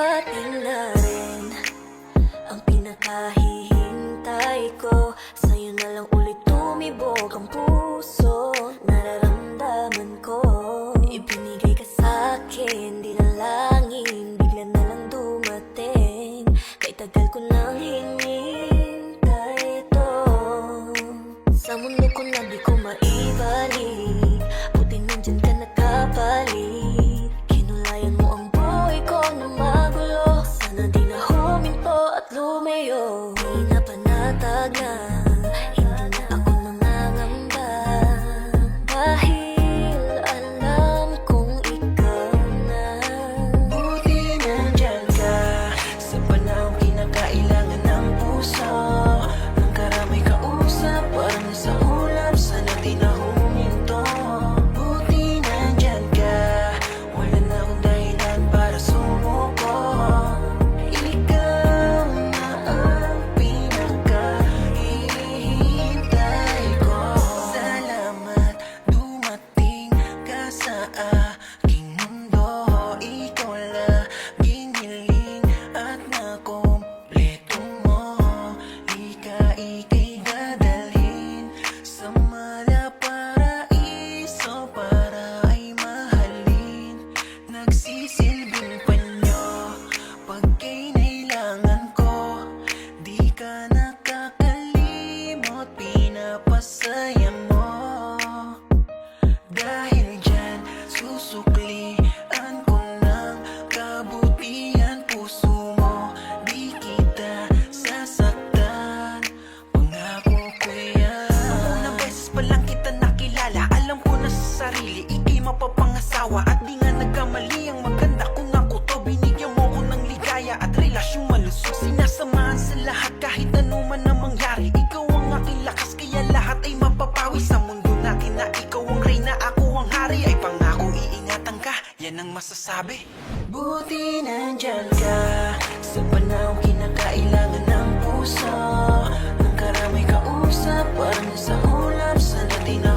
dumating na rin ang pinakahihintay ko. Sa'yo na lang ulit tumibok ang puso. Nararamdaman ko, ibinigay ka sa'kin, di na langin, bigla na lang dumating. Kay tagal ko nang hinintay ito. Sa mundo ko na di ko maibalik, buti nandyan ka nakapalit. Kinulayan mo ang buhay ko na magulo. Sana di na huminto at lumayo. Di na panatag na, hindi na ako nangangamba. Dahil alam kong ikaw na. Buti nandyan ka sa panahong kinakailangan ng puso. Ang karamay kausap, parang nasa ulap. Sana di na huminto. Buti nandyan ka, wala na akong dahilan para sumuko. Ikaw na ang pinakahihintay ko. Salamat, dumating ka sa aking mundo. Ikaw laging hiling at nakompleto mo. Ika'y dadalhin sa malaparaiso para ay mahalin. Nagsisilbing panyo pag kinailangan ko. Di ka nakakalimot, pinapasaya mo. Dahil dyan, susuklian ko ng kabutihan puso mo. Di kita sasaktan, pangako ko yan. Nung unang beses pa lang kita nakilala, alam ko na sa sarili, ika'y mapapangasawa. At di nga nagkamali ang maganda kung ako to. Binigyan mo ko ng ligaya at relasyong malusog. Sinasamahan sa lahat kahit ano man ang mangyari. Ikaw ang aking lakas, kaya lahat ay mapapawi. Sa mundo natin na ikaw ang reyna, ako ang hari. Ay pangako iingatan ka, yan ang masasabi. Buti nandyan ka sa panahong kinakailangan ng puso. Ang karamay kausap, parang nasa ulap. Sana di na